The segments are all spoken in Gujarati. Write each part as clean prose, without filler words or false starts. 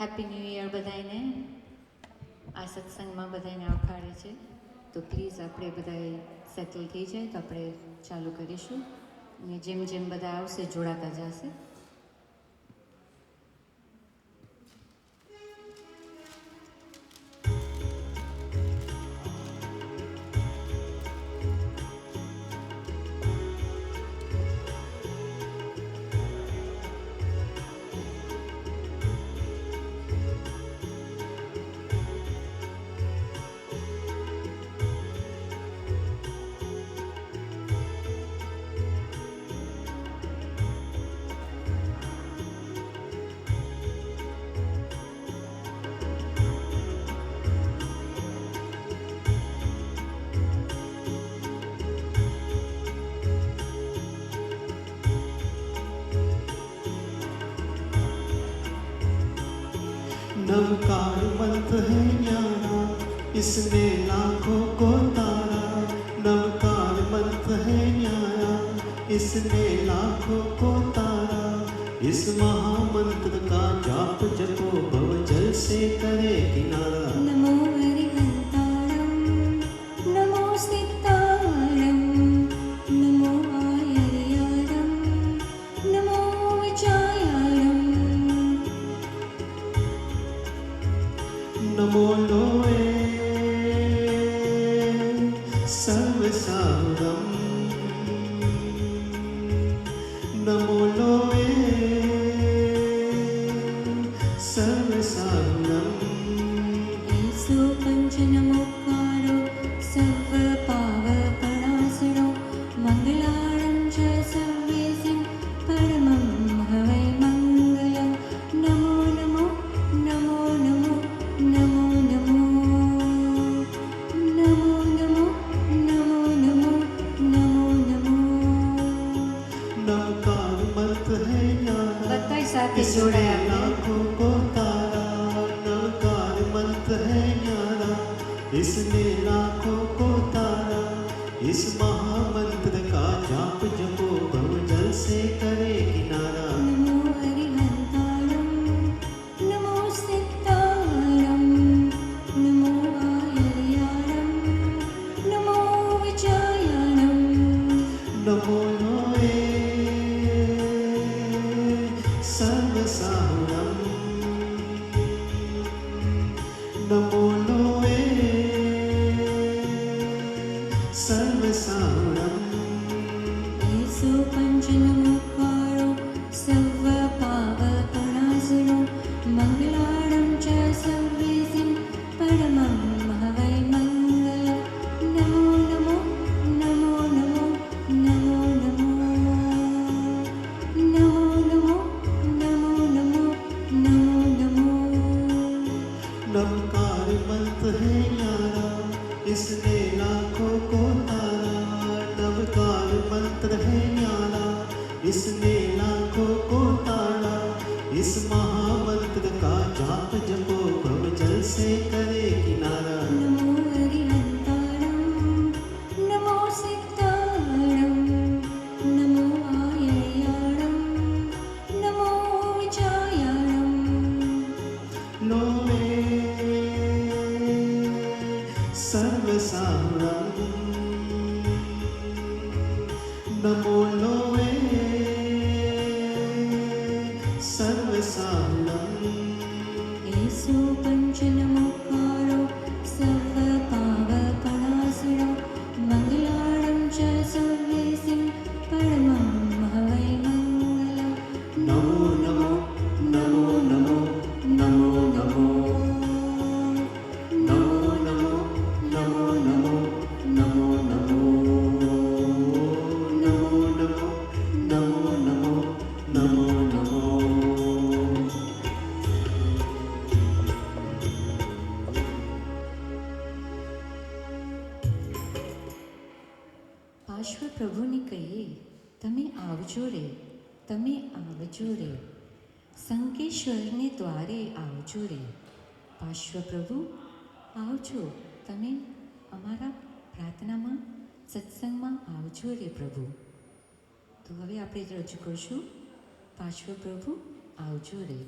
હેપી ન્યૂ યર બધાને. આ સત્સંગમાં બધાને આવકારે છે. તો પ્લીઝ આપણે બધાએ સેટલ થઈ જાય તો આપણે ચાલુ કરીશું. અને જેમ જેમ બધા આવશે જોડાતા જશે. नवकार मंत्र है न्यारा, इसने लाखों को तारा। नवकार मंत्र है न्यारा, इसने लाखों को तारा। इस महामंत्र का जाप जपो, भव जल से करे किनारा। नमो हरिहंतारं, नमो सितारं, नमो आयर्यारं, नमो विचायारं। नमो लोए सर्वसारं, नमो लोए सर्वसारं। ऐसो पंचनमोक्कारो सर्वपावपणासनो, मङ्गलारं च सर्वेसिं परमं हवै मङ्गलं। नमो नमो नमो नमो नमो नमो नमो नमो नमो नमो नमो नमो। नवकार मंत्र है न्यारा, બધાય સાથે इसने જોડાયા આપણે. लाखों को तारा। नवकार मंत्र है न्यारा, इसने लाखों को तारा। इस महामंत्र का जाप जपो, भव जल से करे किनारा। नमो हरिहंतारं, नमो सितारं, नमो आयर्यारं, नमो विचायारं। नमो लोए सर्वसारं, नमो लोए सर्वसारं। ऐसो पंचनमोक्कारो सर्वपावपणासनो, मङ्गलारं च सर्वेसिं परमं हवै मङ्गलं। नमो नमो नमो नमो नमो नमो नमो नमो नमो नमो नमो नमो। नवकार मंत्र है न्यारा, इसने लाखों को तारा। नवकार मंत्र है न्यारा, इसने लाखों को तारा। इस महामंत्र का जाप जपो, भव जल से करे किनारा। नमो हरिहंतारं, नमो सितारं, नमो आयर्यारं, नमो विचायारं। लोए सर्वसारं, नमो लोए सर्वसारं। ऐसो पंचनमोक्कारो सर्वपावपणासनो, मङ्गलारं च सर्वेसिं परमं हवै मङ्गलं। नमो नमो नमो नमो नमो नमो नमो नमो नमो नमो नमो नमो नमो नमो नमो नमो नमो। પાર્શ્વ પ્રભુને કહીએ તમે આવજો રે, તમે આવજો રે. સંકેશ્વરને દ્વારે આવજો રે. પાર્શ્વ પ્રભુ આવજો, તમે અમારા પ્રાર્થનામાં સત્સંગમાં આવજો રે પ્રભુ. તો હવે આપણે રજૂ કરશું પાર્શ્વ પ્રભુ આવજો રે.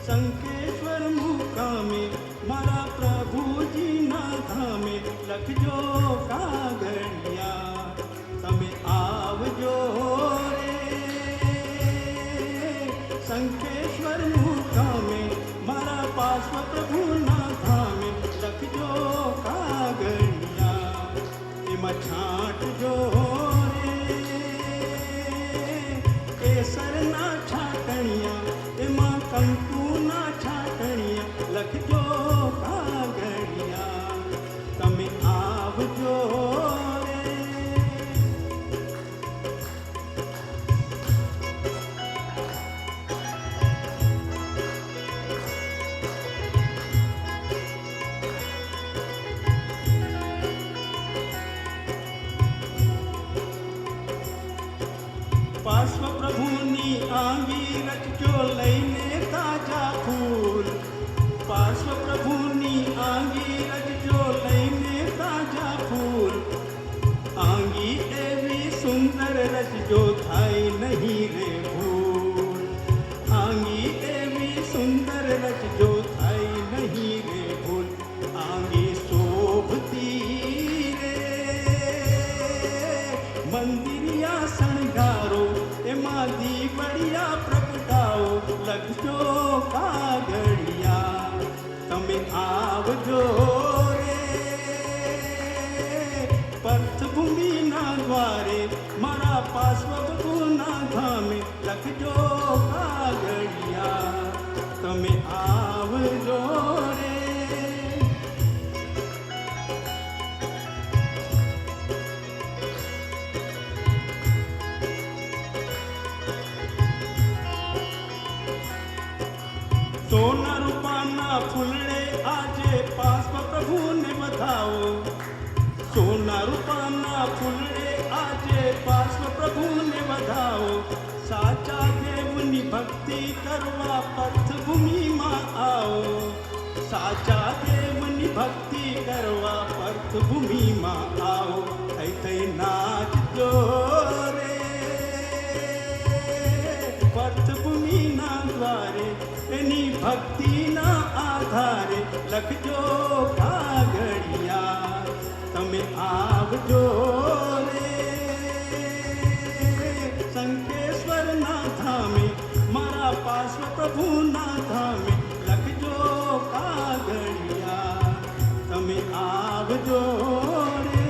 શંખેશ્વર મુકામે મારા પ્રભુજીના ધામે લખજો કાગળિયા તમે આવજો રે શંખેશ્વર મુકામે મારા પાર્શ્વ પ્રભુના ધામે લખજો કાગળિયા એમાં છાંટજો રે કેસરના છાટણિયા એમાં કંકુના છાટણિયા લખજો કાગળિયા તમે આવજો રે પાર્શ્વ પ્રભુની આંગી રચજો લઈને તાજા ફૂલ પાર્શ્વ પ્રભુની આંગી રચજો લઈને તાજા ફૂલ આંગી એવી સુંદર રચજો થાય નહીં રે ભૂલ આંગી એવી સુંદર રચજો થાય નહીં રે ભૂલ આંગી શોભતી રે મંદિરિયા શણગારો એમાં દીવડિયા પ્રગટાવો લખજો કાગળિયા તમે આવજો રે પર્થભૂમિના દ્વારે મારા પાર્શ્વના ધામે લખજો કાગળિયા તમે આવજો રે સોના રૂપાના ફૂલડે આજે પાર્શ્વ પ્રભુને વધાવો સોના રૂપાના ફૂલડે આજે પાર્શ્વ પ્રભુને વધાવો સાચા દેવની ભક્તિ કરવા પર્થભૂમિમાં આવો સાચા દેવની ભક્તિ કરવા પર્થભૂમિમાં આવો થઈ થઈ નાચજો રે પર્થભૂમિના દ્વારે એની ભક્તિના આધારે લખજો કાગળિયા તમે આવજો રે શંખેશ્વરના ધામે મારા પાર્શ્વ પ્રભુના ધામે લખજો કાગળિયા તમે આવજો રે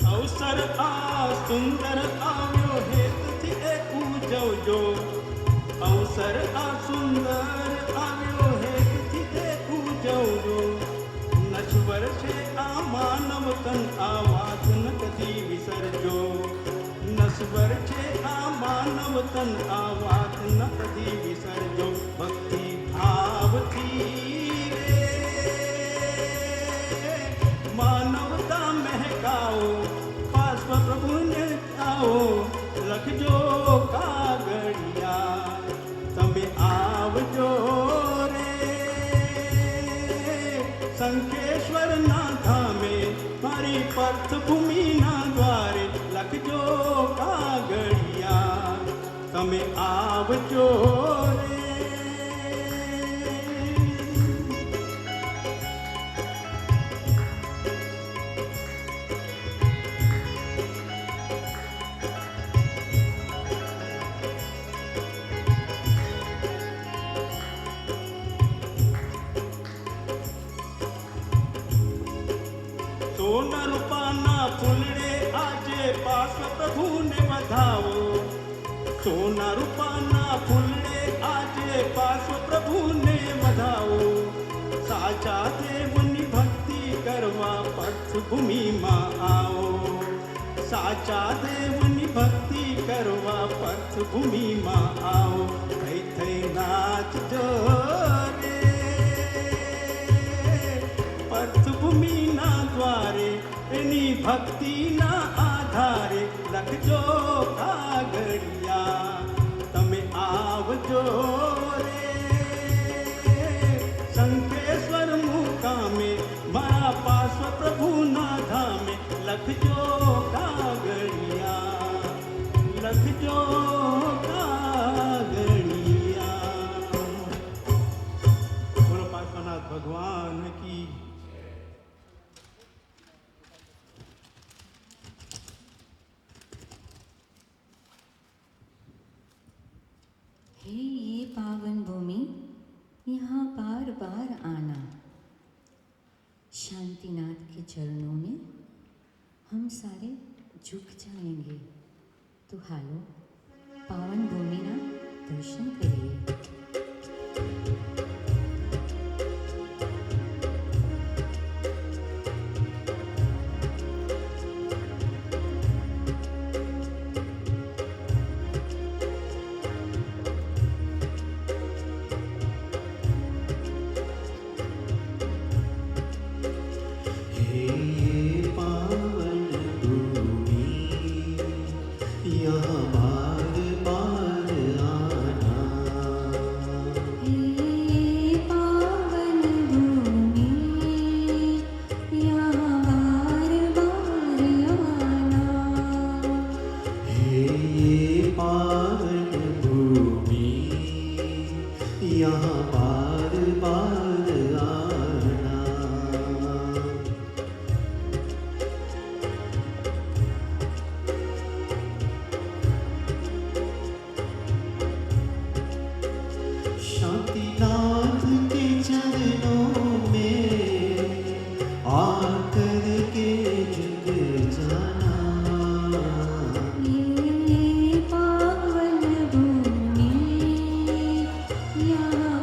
અવસર આ સુંદર આવ્યો હેતથી એ ઉજવજો અવસર આ સુંદર આવ્યો હેતથી એ ઉજવજો નશ્વર છે આ માનવ તન આ વાત ન કદી વિસરજો નશ્વર છે આ માનવ તન આ વાત ન કદી વિસરજો ભક્તિ ભાવથી રે માનવતા મહેકાઓ પાર્શ્વ પ્રભુને આવો લખજો કાગળિયા તમે આવજો રે શંખેશ્વરના ધામે મારી પર્થભૂમિના દ્વારે લખજો કાગળિયા તમે આવજો રે સોના રૂપાના ફૂલડે આજે પાર્શ્વ પ્રભુને વધાવો સોના રૂપાના ફૂલડે આજે પાર્શ્વ પ્રભુને વધાવો સાચા દેવની ભક્તિ કરવા પર્થભૂમિમાં આવો સાચા દેવની ભક્તિ કરવા પર્થભૂમિમાં આવો થઈ થઈ નાચજો રે પર્થભૂમિના દ્વારે એની ભક્તિના આધારે લખજો કાગળ रखजो कागड़िया। बोलो पार्श्वनाथ भगवान की। हे ये पावन भूमि, यहाँ बार बार आना। शांतिनाथ के चरणों में हम सारे झुक जाएंगे। तो हालो पावन भूमिना दर्शन करिए। हे पावन भूमि, यहाँ बार बार आना। हे पावन भूमि, यहाँ बार बार आना। हे पावन भूमि, यहाँ बार बार आना। शांतिनाथ के चरणों में आकर के झुक जाना। हे पावन भूमि, यहाँ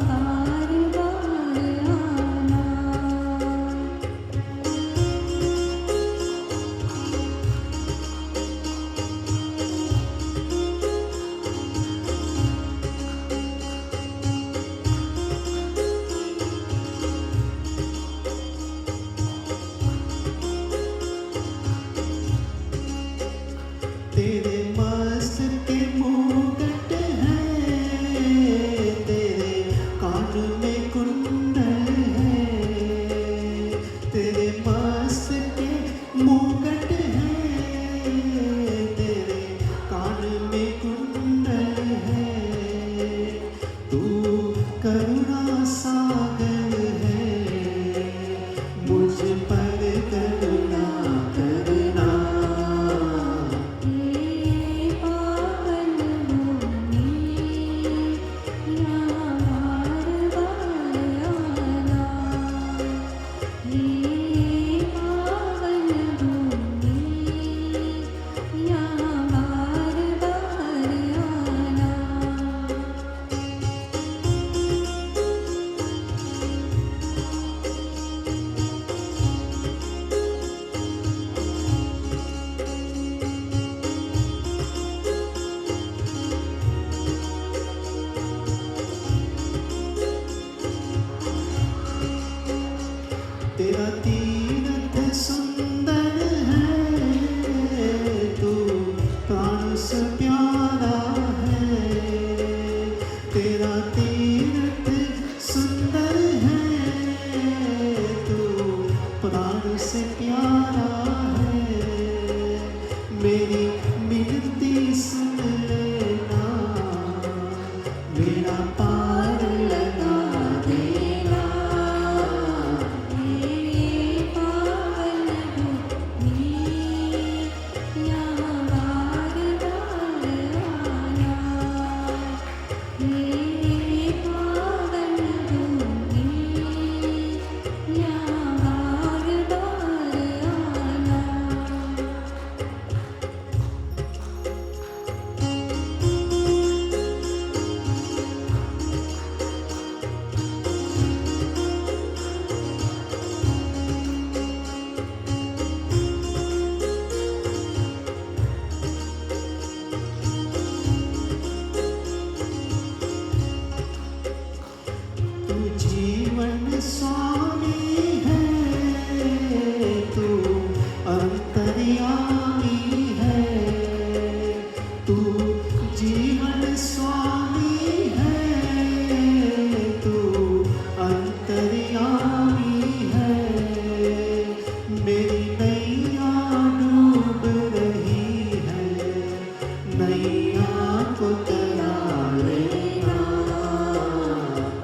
कन्हैया को तरा लेना।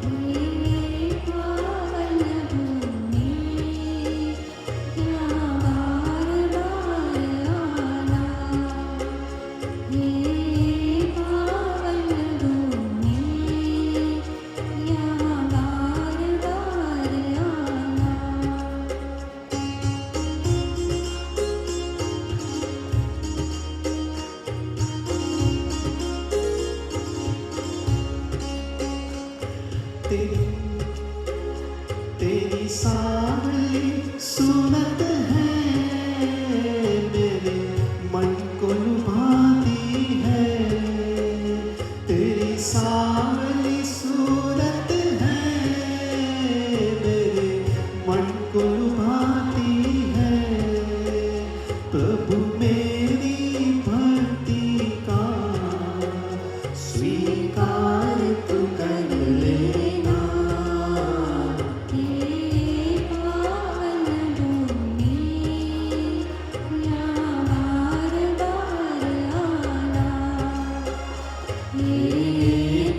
हे पावन भूमि यहाँ बार बार आना। हे पावन भूमि यहाँ बार बार आना। तेरी सावली सूरत है मेरे मन को लुभाती है। तेरी सावली सूरत है मेरे मन को लुभाती है। प्रभु मेरी भक्ति का स्वीकार तू कर लेना। हे पावन भूमि यहाँ बार बार आना। हे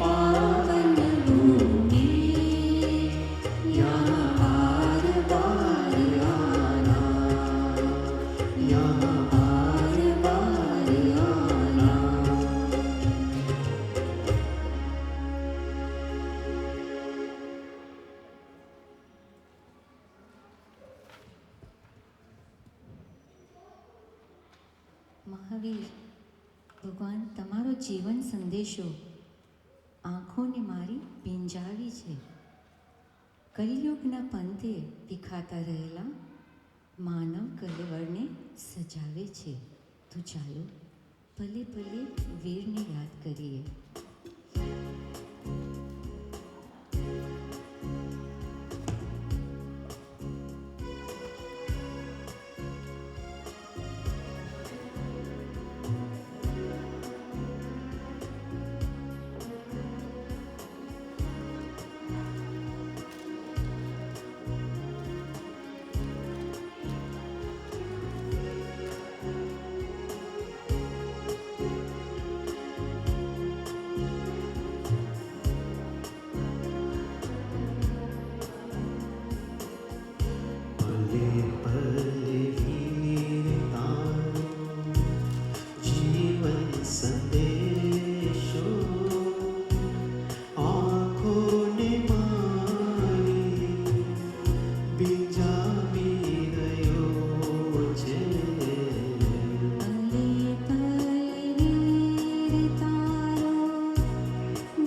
पावन भूमि यहाँ बार बार आना। यहाँ बार बार आना। મહાવીર ભગવાન તમારો જીવન સંદેશો આંખોને મારી પીંજાવી છે. કલિયુગના પંથે વિખાતા રહેલા માનવ કલેવરને સજાવે છે. તો ચાલો ભલે ભલે વીરને યાદ કરીએ. पले पले वीर तारो जीवन संदेशो आँखों ने मारी बीजावी रह्यो छे। पले पले वीर तारो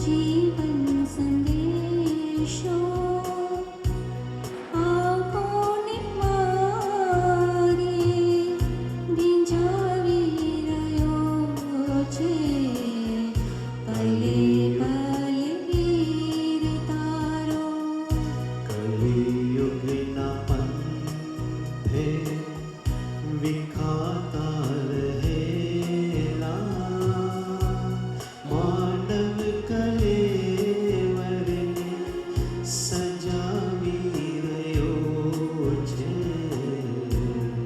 जीवन संदेशो आँखोने मारी बीजावी रह्यो छे। पले पले वीर तारो कलियुगना पंथे विखाता रहेला मानव कलेवरने सजावी रह्यो छे।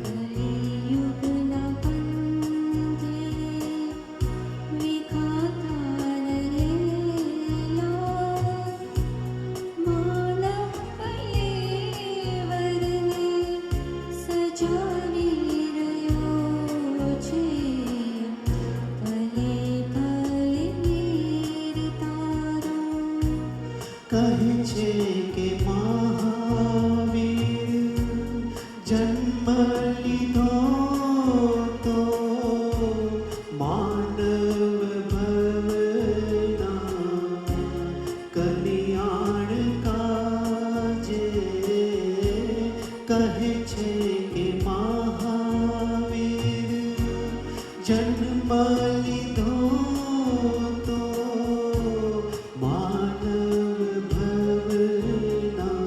कलियुगना पंथे विखाता रहेला मानव कलेवरने सजावी रह्यो छे। पले पले वीर तारो કહે છે કે મહાવીર જન્મ લીધો તો માનવ ભવના કલ્યાણ કાજે. કહે છે કે મહાવીર જન્મ લીધો તો માનવ ભવના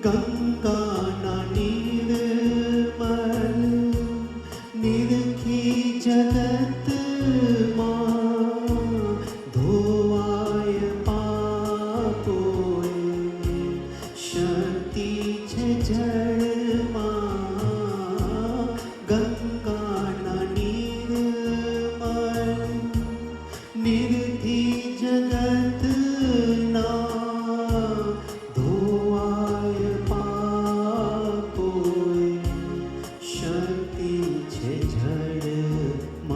ગંગાના નિર્મળ નિરખી જગતમાં ધોવાય પાપોએ શક્તિ છે જળમાં ગંગાના નિર્મળ નિરખી જગતના ધોવાય પાપોએ શક્તિ છે જળમાં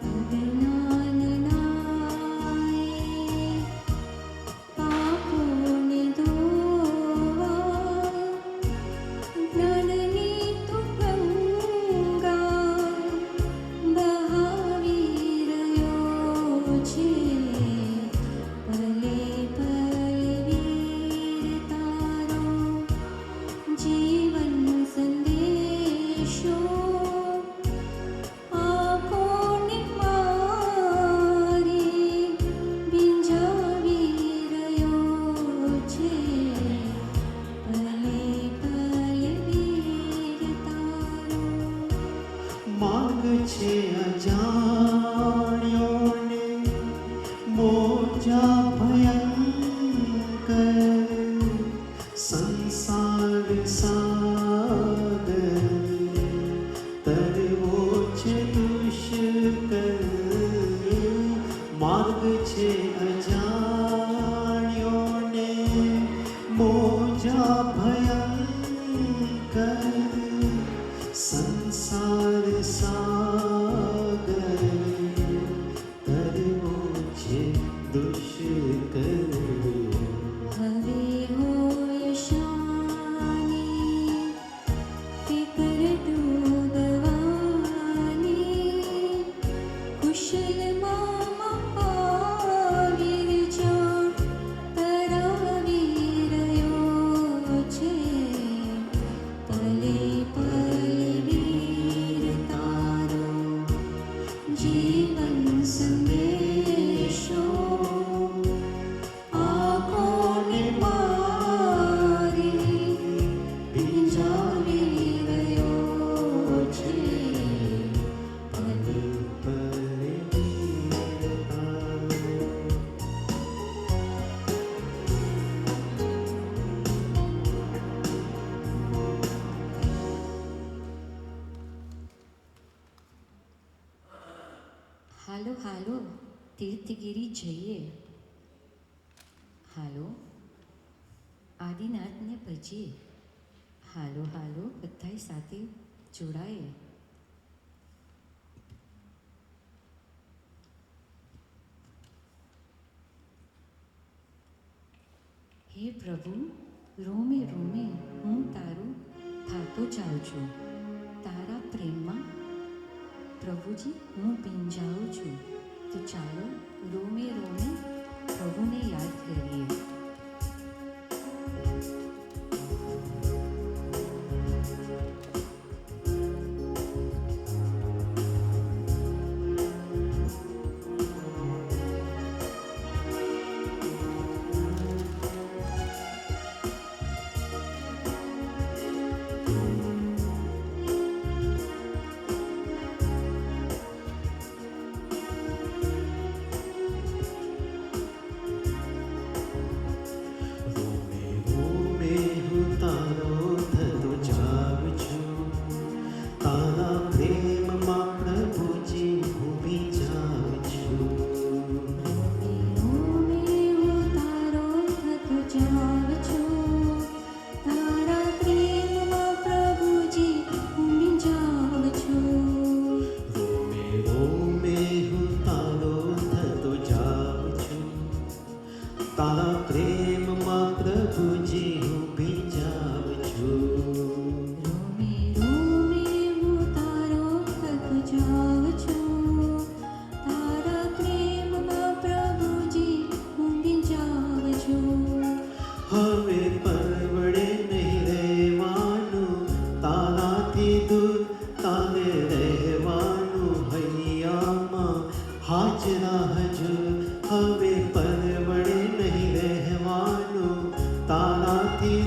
અજ્ઞાન નાય પાપોને ધોવા જ્ઞાનની તું ગંગા બહાવી રહ્યો છે ભલે ભલે વીર તારો જીવન સંદેશો આંખોને મારી ભીંજાવી રહ્યો છે ભલે ભલે વીર તારો માર્ગ છે અજાણ્યોને મોજા ભયંકર સંસાર સાગર તરવો છે દુષ્કર માર્ગ છે અજાણ્યોને મોજા ભયંકર સંસાર સાગર તરવો છે દુષ્કર હવે હોય શાની ફિકર ડૂબવાની કુશલ મામા વીર જાણ તરાવી રહ્યો છે ભલે ભલે વીર તારો જીવન સંદેશો આંખોને મારી ભીંજાવી રહ્યો છે ભલે હાલો હાલો તીર્થગીરી જઈએ. હાલો આદિનાથને ભજીએ. હાલો હાલો બધાય સાથે જોડાઈએ. હે પ્રભુ, રોમે રોમે હું તારું થાતો જાઉં છું. તારા પ્રેમમાં પ્રભુજી હું પીંજાઉં છું. તો ચાલો રોમે રોમે પ્રભુને યાદ કરીએ. હાજરા હજુ હવે પરવડે નહીં રહેવાનું તારાથી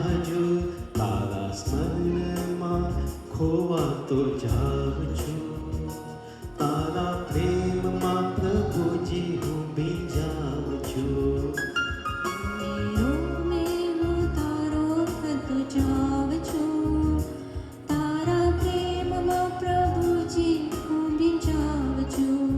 હજુ તારા સ્મરણમાં ખોવાતો જાઉં છું તારા પ્રેમમાં પ્રભુજી હું ભીંજાઉં છું મેરો મેં હું તારો થતો જાઉં છું તારા પ્રેમમાં પ્રભુજી હું ભીંજાઉં છું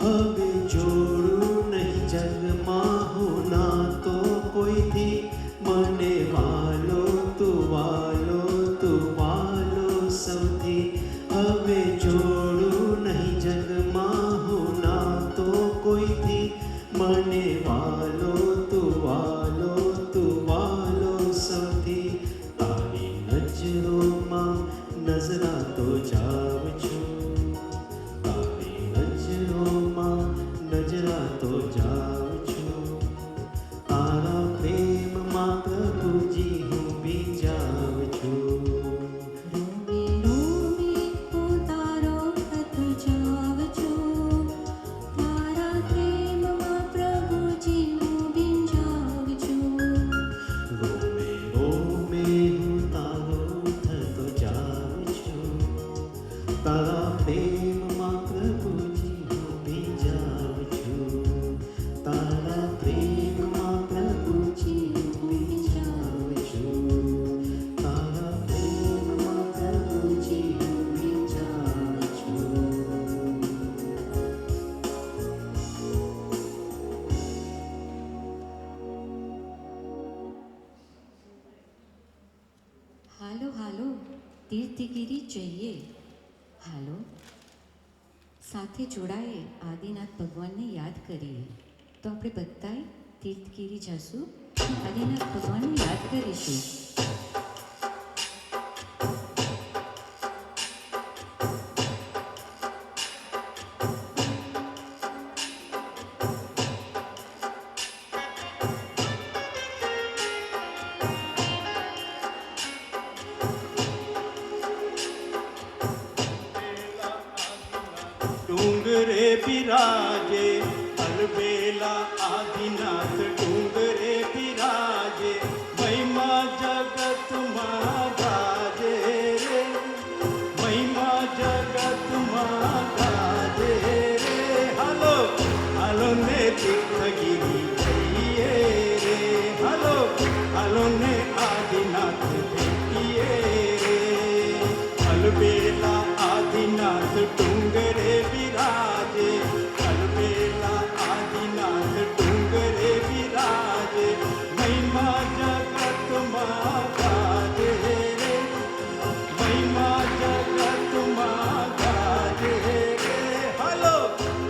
હવે જોડું નહીં જગમાં હું ના તો કોઈથી મને વાલો તું વાલો સૌથી હવે જોડું નહીં જગમાં હું ના તો કોઈથી મને વાલો તું વાલો સૌથી તારી નજરોમાં નજરાતો જાઉં છું તારી નજરોમાં નજરાતો જાઉં છું તારા પ્રેમમાં પ્રભુજી હું ભીંજાઉં છું રોમે રોમે હું તારો થતો જાઉં છું તારા પ્રેમમાં પ્રભુજી હું ભીંજાઉં છું રોમે રોમે હું તારો થતો જાઉં છું તારા પ્રેમમાં પ્રભુજી હું ભીંજાઉં છું તારા પ્રેમમાં પ્રભુજી હું ભીંજાઉં છું તારા પ્રેમમાં પ્રભુજી હું ભીંજાઉં છું હાલો હાલો તીર્થગીરી જઈએ હાલો સાથે જોડાએ આદિનાથ ભગવાનને યાદ કરીએ તો આપણે બધાય તીર્થગીરી જશું આદિનાથ ભગવાનને યાદ કરીશું ડુંગરે બિરાજે અલબેલા આદિનાથ ડુંગરે બિરાજે મહિમા જગતમાં ગાજે રે મહિમા જગતમાં ગાજે રે હાલો હાલો ને તીર્થગીરી જઈએ રે હાલો હાલો ને આદિનાથ ભેટીએ રે અલબેલા આદિનાથ ડુંગરે બિરાજે અલબેલા આદિનાથ ડુંગરે બિરાજે મહિમા જગતમાં ગાજે રે મહિમા જગતમાં ગાજે રે હાલો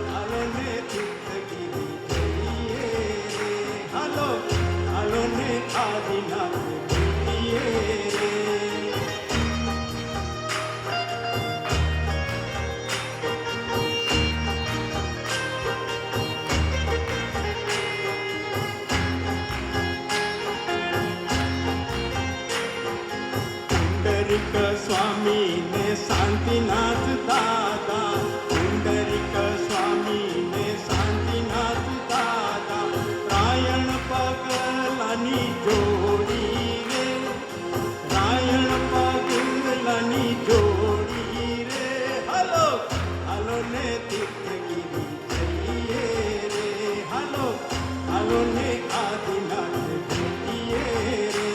હાલો ને તીર્થગીરી જઈએ રે હાલો હાલો ને આદિનાથ ભેટીએ રે પુંડરીક સ્વામી ને શાંતિનાથ દાદા પુંડરીક સ્વામી ને શાંતિનાથ દાદા રાયણ પગલાની જોડી રે રાયણ પગલાની જોડી રે હાલો હાલો ને તીર્થગીરી જઈએ રે હાલો હાલો ને આદિનાથ ભેટીએ રે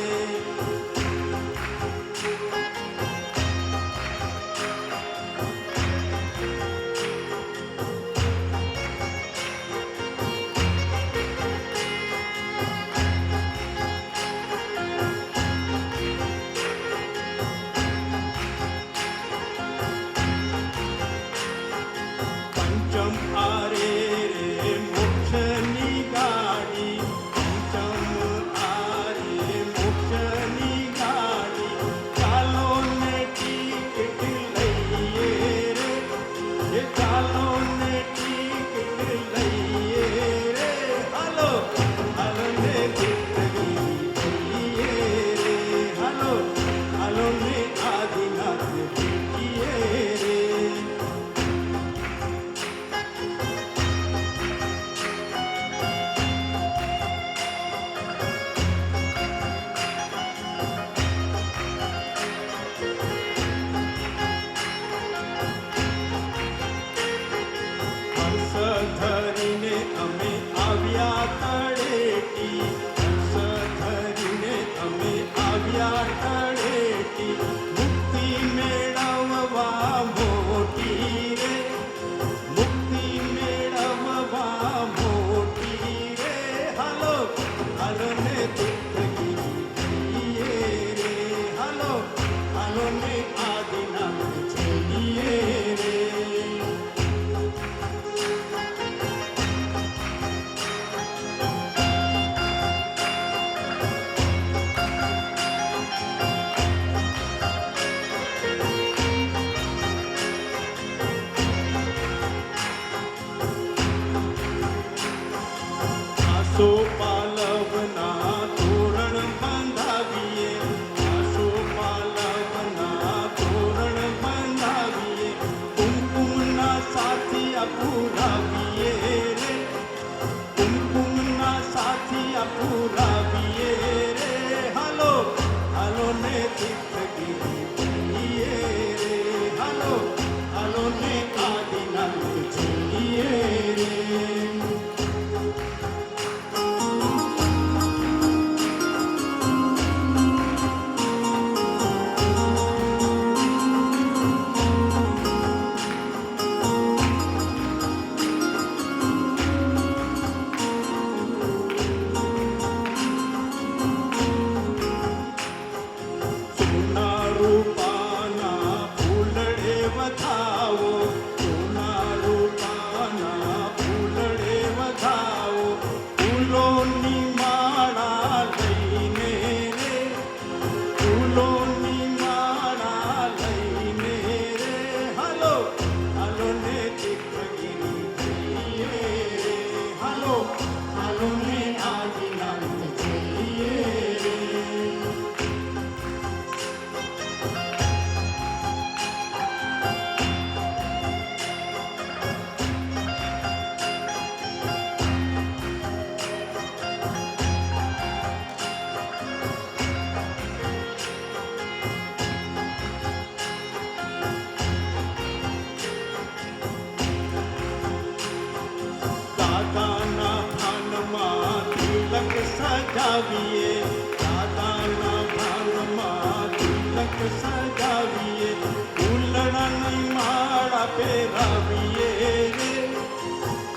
સજાવીએ, દાદાના ભાગમાં તિલક સજાવીએ, ફૂલડાની માળા પહેરાવીએ રે,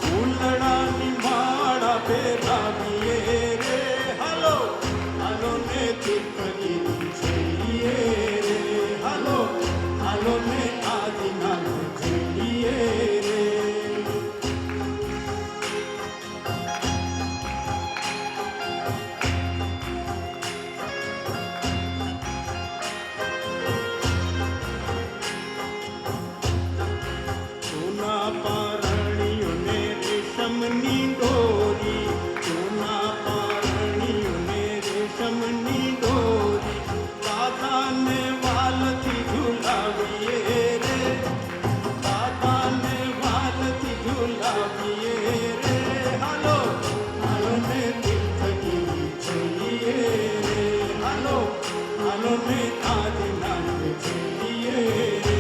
ફૂલડાની માળા પહેરાવીએ રે. હાલો હાલો ને તીર્થગીરી જઈએ રે, હાલો હાલો ને આદિનાથ જઈએ રે. સોના પારણીઓને રેશમની દોરી, સોના પારણીઓને રેશમની દોરી, દાદાને વાલથી ઝુલાવીએ રે, દાદાને વાલથી ઝુલાવીએ રે. હાલો હાલો ને તીર્થગીરી જઈએ રે, હાલો હાલો ને આદિનાથ જઈએ રે.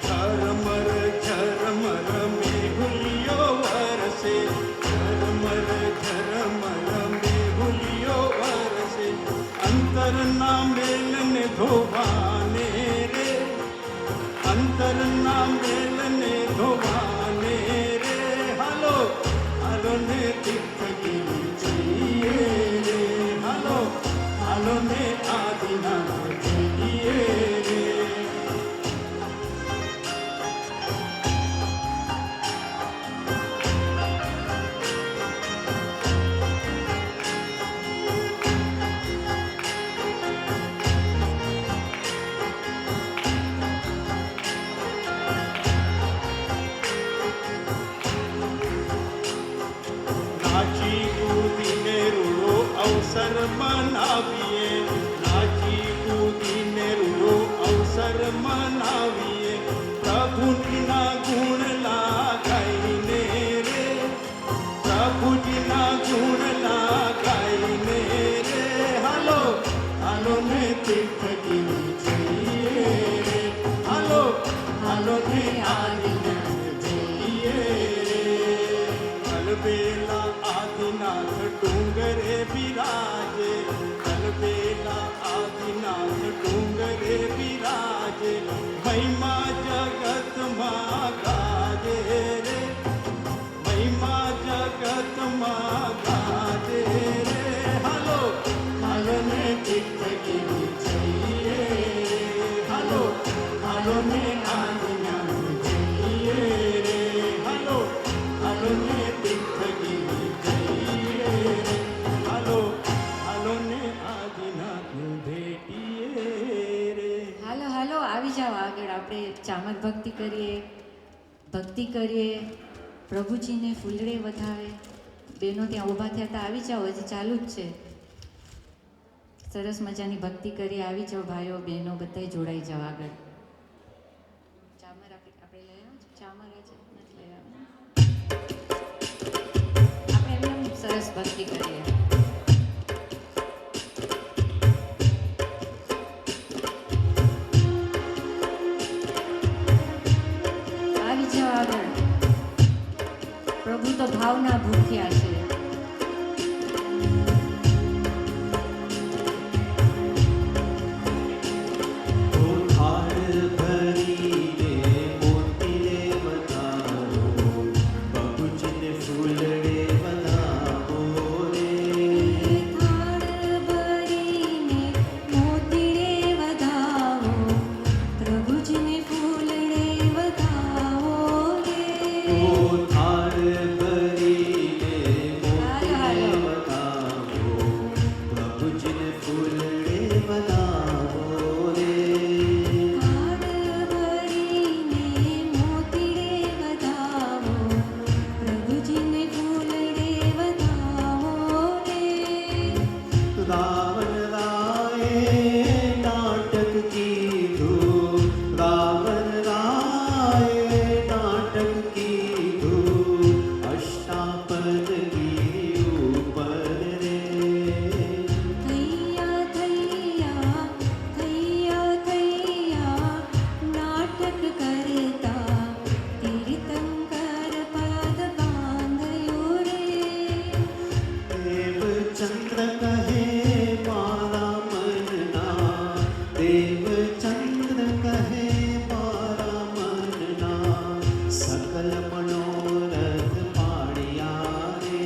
ઝરમર ઝરમર મેહુલિયો વરસે, ઝરમર ઝરમર મેહુલિયો વરસે, અંતરના મેલને ધોવાને રે, અંતરના મેલને ધોવાને રે. હાલો હાલો ને તીર્થગીરી જઈએ રે, હાલો હાલો ને આદિનાથ જઈએ રે. નાચી કૂદીને રૂડો અવસર મનાવીએ, નાચી કૂદીને રૂડો અવસર મનાવીએ, પ્રભુજીના ગુણ લાગાઈને રે, પ્રભુજીના ગુણ લાગાઈને રે. હાલો હાલો ને તીર્થગીરી જઈએ રે, હાલો હાલો ને આદિનાથ જઈએ રે. કલબેલા આદિનાથ ડુંગરે બિરાજે, કલબેલા આદિનાથ ડુંગરે બિરાજે, મહિમા જગતમાં ગાજે રે, મહિમા જગતમાં ગાજે રે. હાલો હાલો ને તીર્થગીરી જઈએ, હાલો હાલો ને આદિનાથ જઈએ રે, હાલો હાલો ને તીર્થગીરી જઈએ રે, હાલો હાલો ને આદિનાથ ભેટીએ રે. હાલો હાલો આવી જાઓ આગળ, આપણે ચામર ભક્તિ કરીએ, પ્રભુજીને ફૂલડે વધાવે. બહેનો ત્યાં ઊભા થયા હતા, આવી જાઓ, હજી ચાલુ જ છે. સરસ મજાની ભક્તિ કરી, આવી જાઓ ભાઈઓ બહેનો બધાય જોડાઈ જાઓ આગળ. ચામર આપણે લઈ આવો, ચામર આજે નથી લઈ આવવાનું. આપણે એમને સરસ ભક્તિ કરીએ. આવી જાઓ આગળ, પ્રભુ તો ભાવના ભૂખ્યા છે. થાળ ભરીને મોતીને વધારો, પ્રભુજીને ફૂલડે વધાવો રે. થાળ ભરીને મોતીડે વધાવો, પ્રભુજીને ફૂલડે વધાવો રે. ઓ થાળ ભરીને મોતીને વધાવો, પ્રભુજીને ફૂલડે વધાવો રે. થાળ ભરીને મોતીડે વધાવો, પ્રભુજીને ફૂલડે વધાવો રે. રાવણ રાયે નાટક કીધું, રાવણ રાયે નાટક કીધું, કહે મારા મનના, દેવચંદ્ર કહે મારા મનના, સકલ મનોરથ પાડ્યા રે.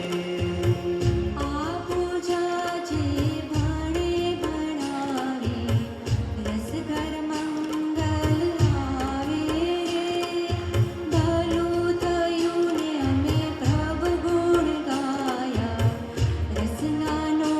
આપો જાજે ભણે ભણાવે, રસઘર મંગલ આવે રે. ભલું થયું ને અમે પ્રભુ ગુણ ગાયા, રસનાનો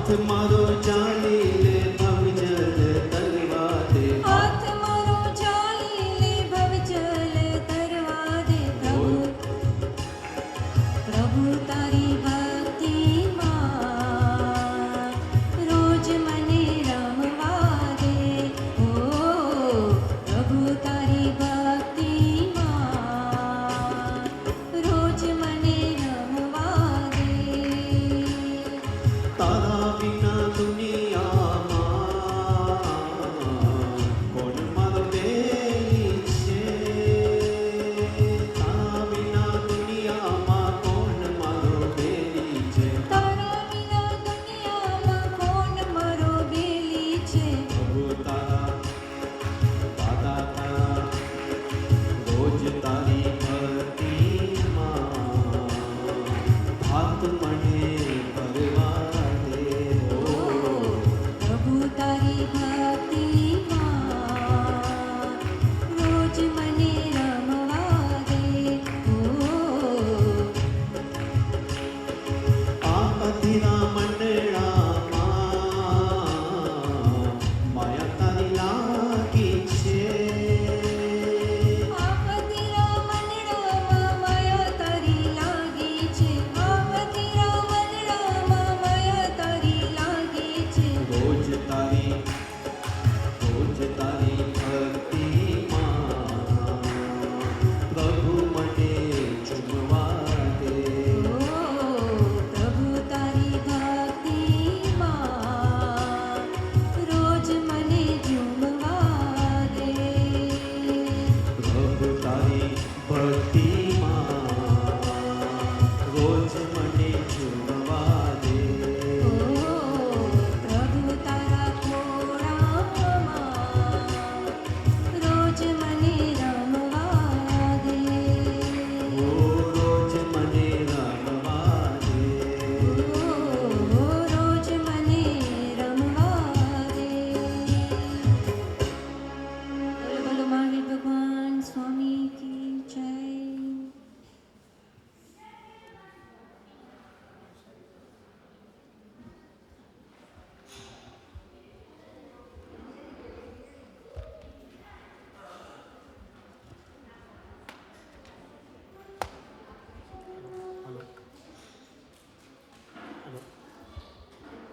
હાથ મારો ચાલી લે ભવજલ તરવા દે હાથ મારો ચાલી લે ભવજલ તરવા દે પ્રભુ પ્રભુ તારી ભક્તિમાં રોજ મને રમવા દે ઓ પ્રભુ તારી ભક્તિમાં રોજ મને રમવા દે તારા વિના દુનિયામાં કોણ મારો બેલી છે તારા વિના દુનિયામાં કોણ મારો બેલી છે તારા વિના દુનિયામાં કોણ મારો બેલી છે પ્રભુ તારા દાદા તારા રોજ તારી ભક્તિમાં હાથ મને ભરવા દે ઓ પ્રભુ તારી ભક્તિમાં રોજ મને રમવા દે ઓ આ અધીરા મંડળામાં માયા તારી લાગી છે આપતીરા મંડળામાં માયા તારી લાગી છે આપતીરા મંડળામાં માયા તારી લાગી છે રોજ તારી ભક્તિમાં પ્રભુ મને ચૂમવા દે ઓ પ્રભુ તારી ભક્તિમાં રોજ મને ઝૂમવા દે પ્રભુ તારી ભક્તિમાં રોજ મને ચૂમવા દે ઓ પ્રભુ તારા ખોળામાં રોજ મને રમવા દે ઓ રોજ મને રમવા દે ઓ રોજ મને રમવા દે બોલો બોલો મહાવીર ભગવાન સ્વામી કી જય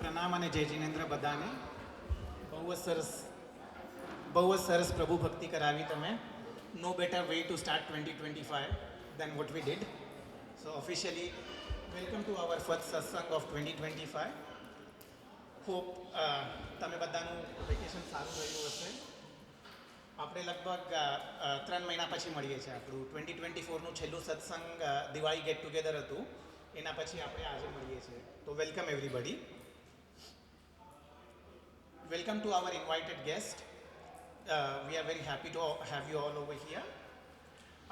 પ્રણામ અને જય જિનેન્દ્ર બધાને બહુ જ સરસ પ્રભુ ભક્તિ કરાવી તમે no better way to start 2025 then what we did so officially welcome to our first satsang of 2025 hope તમે બધાનું વેકેશન સારું રહ્યું હશે આપણે લગભગ 3 મહિના પછી મળીએ છીએ આપણું 2024નું છેલ્લું સત્સંગ દિવાળી ગેટ ટુગેધર હતું એના પછી આપણે આજે મળીએ છીએ તો welcome everybody Welcome to our invited guest. We are very happy to have you all over here.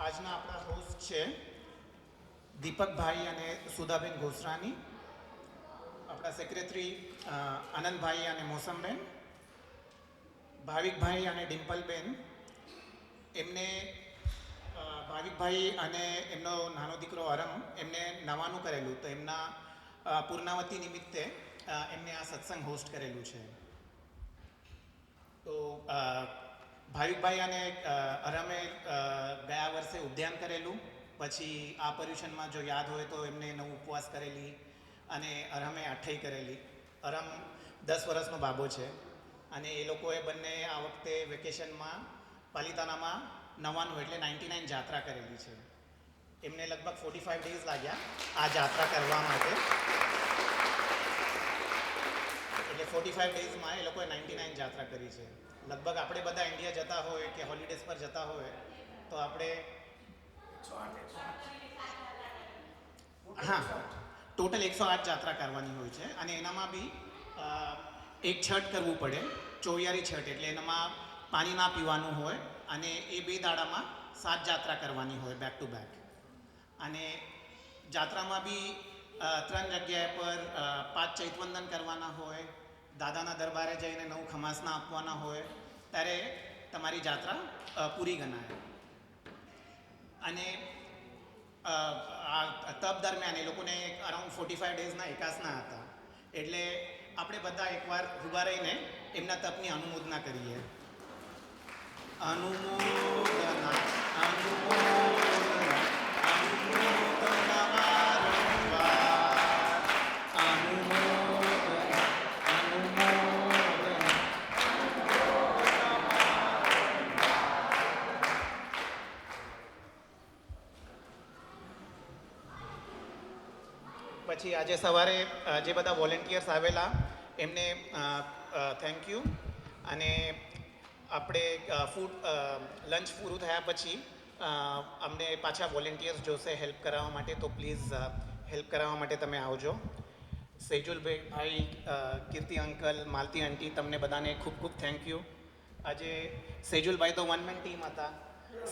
આજના આપણા હોસ્ટ છે દીપકભાઈ અને સુધાબેન ઘોસરાની, આપણા સેક્રેટરી આનંદભાઈ અને મોસમબેન, ભાવિકભાઈ અને ડિમ્પલબેન. એમને ભાવિકભાઈ અને એમનો નાનો દીકરો અરમ એમને નવાનું કરેલું તો એમના પૂર્ણાવતી નિમિત્તે એમને આ સત્સંગ હોસ્ટ કરેલું છે. તો ભાવિકભાઈ અને અરમે ગયા વર્ષે ઉદ્યાન કરેલું, પછી આ પર્યુષણમાં જો યાદ હોય તો એમને નવું ઉપવાસ કરેલી અને અરમે આઠઈ કરેલી. અરમ 10 વર્ષનો બાબો છે અને એ લોકોએ બંને આ વખતે વેકેશનમાં પાલિતાનામાં 99 એટલે 99 જાત્રા કરેલી છે. એમને લગભગ 45 ડેઝ લાગ્યા આ જાત્રા કરવા માટે. એટલે 45 ડેઝમાં એ લોકોએ 99 જાત્રા કરી છે. લગભગ આપણે બધા ઇન્ડિયા જતા હોય કે હોલિડેઝ પર જતા હોય તો આપણે હા ટોટલ 108 જાત્રા કરવાની હોય છે અને એનામાં બી એક છઠ કરવું પડે, ચોવિયારી છઠ, એટલે એનામાં પાણી ના પીવાનું હોય અને એ 2 દાડામાં 7 જાત્રા કરવાની હોય બેક ટુ બેક. અને જાત્રામાં બી 3 જગ્યાએ પર 5 ચૈતવંદન કરવાના હોય, દાદાના દરબારે જઈને 9 ખમાસના આપવાના હોય, ત્યારે તમારી જાત્રા પૂરી ગણાય. અને આ તપ દરમિયાન એ લોકોને અરાઉન્ડ 45 ડેઝના એકાસના હતા, એટલે આપણે બધા એકવાર ઊભા રહીને એમના તપની અનુમોદના કરીએ. અનુમોદના અનુમોદના અનુમોદના વારંવાર. અનુમોદના અનુમોદના. પછી આજે સવારે જે બધા વોલેન્ટિયર્સ આવેલા એમને થેન્ક યુ. અને આપણે લંચ પૂરું થયા પછી અમને પાછા વોલેન્ટિયર્સ જોશે હેલ્પ કરાવવા માટે, તો પ્લીઝ હેલ્પ કરાવવા માટે તમે આવજો. સેજુલભાઈ, કીર્તિ અંકલ, માલતી આંટી, તમને બધાને ખૂબ ખૂબ થેન્ક યુ. આજે સેજુલભાઈ તો વન મેન ટીમ હતા,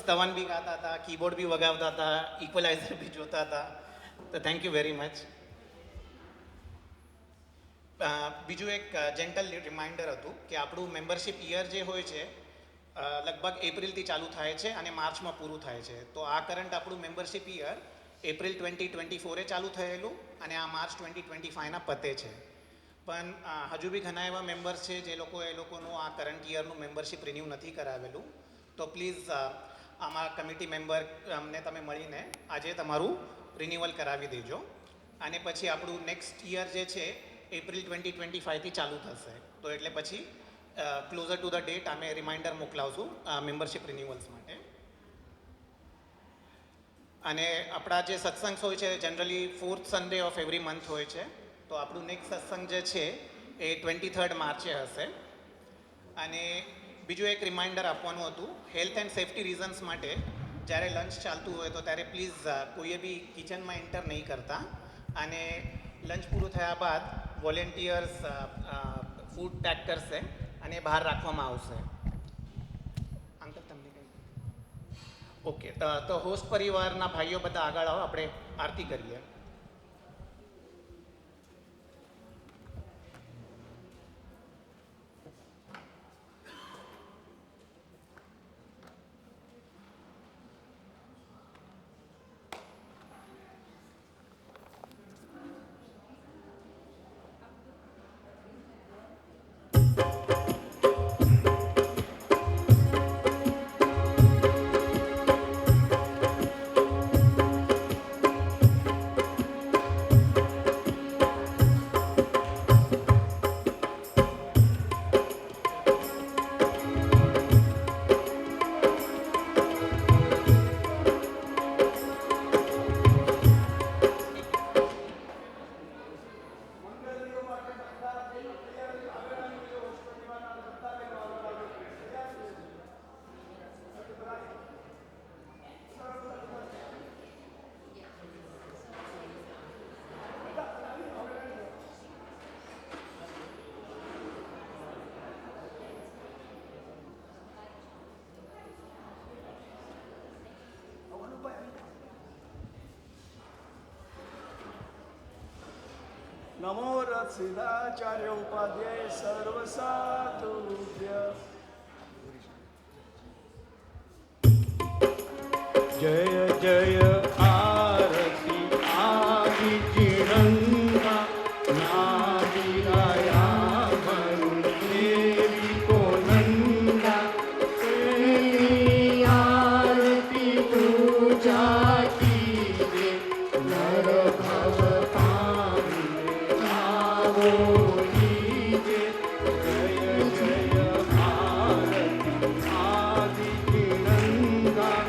સ્તવન બી ગાતા હતા, કીબોર્ડ બી વગાવતા હતા, ઇક્વલાઇઝર બી જોતા હતા, તો થેન્ક યુ વેરી મચ. બીજું એક જેન્ટલ રિમાઇન્ડર હતું કે આપણું મેમ્બરશિપ યર જે હોય છે લગભગ એપ્રિલથી ચાલુ થાય છે અને માર્ચમાં પૂરું થાય છે. તો આ કરંટ આપણું મેમ્બરશિપ યર એપ્રિલ 2024 ચાલુ થયેલું અને આ માર્ચ 2025ના પતે છે. પણ હજુ બી ઘણા એવા મેમ્બર્સ છે જે એ લોકોનું આ કરંટ યરનું મેમ્બરશિપ રિન્યૂ નથી કરાવેલું. તો પ્લીઝ આમાં કમિટી મેમ્બર અમને તમે મળીને આજે તમારું રિન્યુઅલ કરાવી દેજો. અને પછી આપણું નેક્સ્ટ યર જે છે એપ્રિલ 2025થી ચાલુ થશે. તો એટલે પછી ક્લોઝર ટુ ધ ડેટ અમે રિમાઇન્ડર મોકલાવશું મેમ્બરશિપ રિન્યુઅલ્સ માટે. અને આપણા જે સત્સંગ હોય છે generally 4th Sunday of every month હોય છે. તો આપણું નેક્સ્ટ સત્સંગ જે છે એ 23rd માર્ચે હશે. અને બીજું એક રિમાઇન્ડર આપવાનું હતું, હેલ્થ એન્ડ સેફ્ટી રીઝન્સ માટે જ્યારે લંચ ચાલતું હોય તો ત્યારે પ્લીઝ કોઈએ બી કિચનમાં એન્ટર નહીં કરતા. અને લંચ પૂરું થયા બાદ વોલેન્ટિયર્સ ફૂડ પેક કરશે અને બહાર રાખવામાં આવશે. અંકલ તમને કંઈ ઓકે, તો હોસ્ટ પરિવારના ભાઈઓ બધા આગળ આવો, આપણે આરતી કરીએ. નમો રથસિદ્ધાચાર્ય ઉપાધ્યાય સર્વ સાધુભ્ય. જય જય આરતી આદિ ચિરંગા નાદિરાયા ભરુદેવી કોનંદા. આરતી પૂજા કીજે નર ભવ જય જય આરતી આદિ ચિરંગા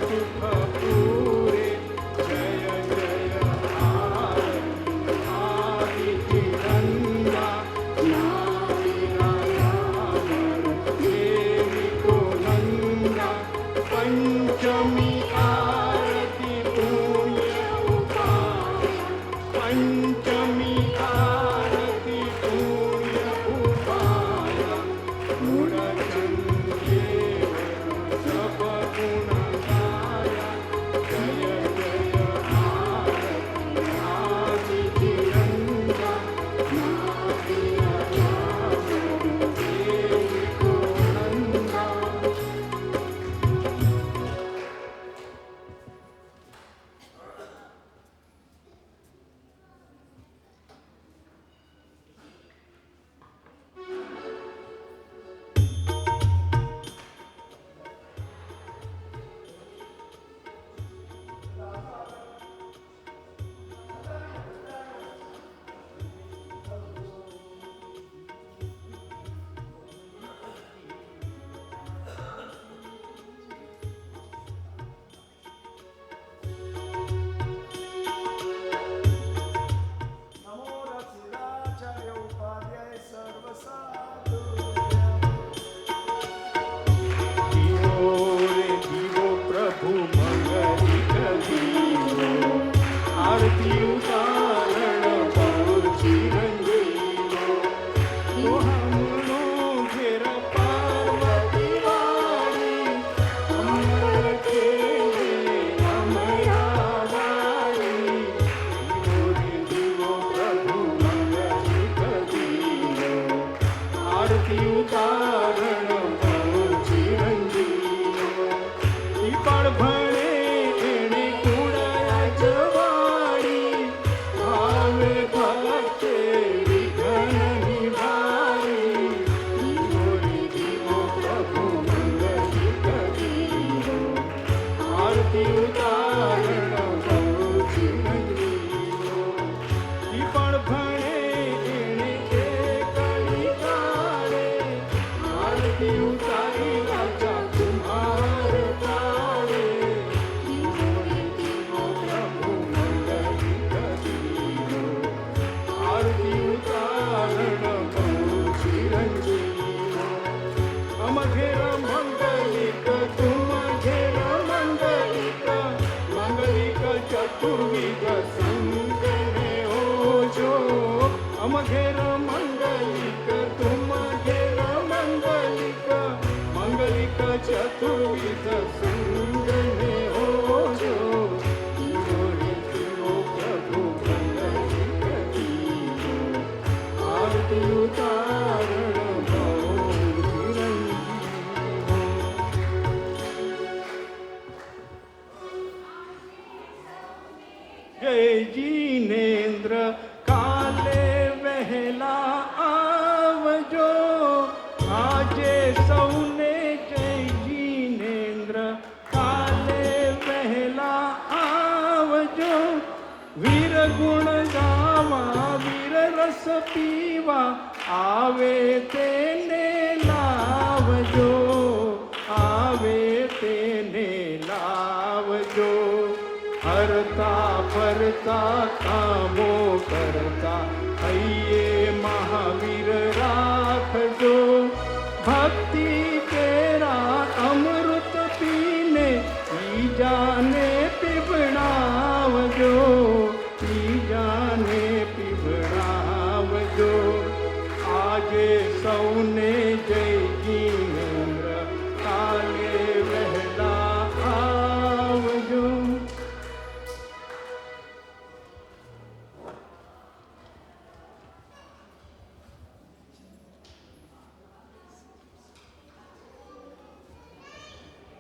સુખ પૂરે જય જય આરતી નંદા દેવી કો નંદા પંચમી આરતી પુણ્ય પંચમી આરતી પુણ્ય ઉપાય ગુણચંદ્રે સબ ગુણ ગાયા જય જય આરતી નંદા દેવી કો નંદા દીવો રે દીવો પ્રભુ મંગલિક દીવો આરતી ઉતારણ પાઉ ચિરંજીવો તો હમનો ઘેર પાર્વતી વાળી અમર ખેલે અમરા વાળી દીવો રે દીવો પ્રભુ મંગલિક દીવો આરતી ઉતારણ પાઉ ચિરંજીવો ઈ પણ ભણે એણે કુળા જવાડી ભાવે ભક્તે વિઘ્ન નિવારી દીવો રે દીવો પ્રભુ મંગલિક દીવો આરતી ઉતારણ પાઉ ચિરંજીવો ઈ પણ ભણે એણે એકલી કાળે આરતી ઉતારી રાજા કુમાર કાળે દીવો રે દીવો પ્રભુ મંગલિક દીવો આરતી ઉતારણ પાઉ ચિરંજીવો અમ ઘેર મંગલિક તુમ ઘેર મંગલિક મંગલિક ચતુર્વિધ સંગને ઓજો અમ ઘેર મંગલિક તુમ ઘેર મંગલિક મંગલિક ચતુર્વિધ સંગને ઓજો દીવો રે દીવો પ્રભુ મંગલિક દીવો આરતી ઉતારણ પાઉ ચિરંજીવો જય જીનેન્દ્ર કાલે વહેલા આવજો આજે સૌને જય જીનેન્દ્ર કાલે વહેલા આવજો વીર ગુણ ગાવા વીર રસ પીવા આવે તેને લાવજો આવે તેને લાવજો હરતા ફરતા કામો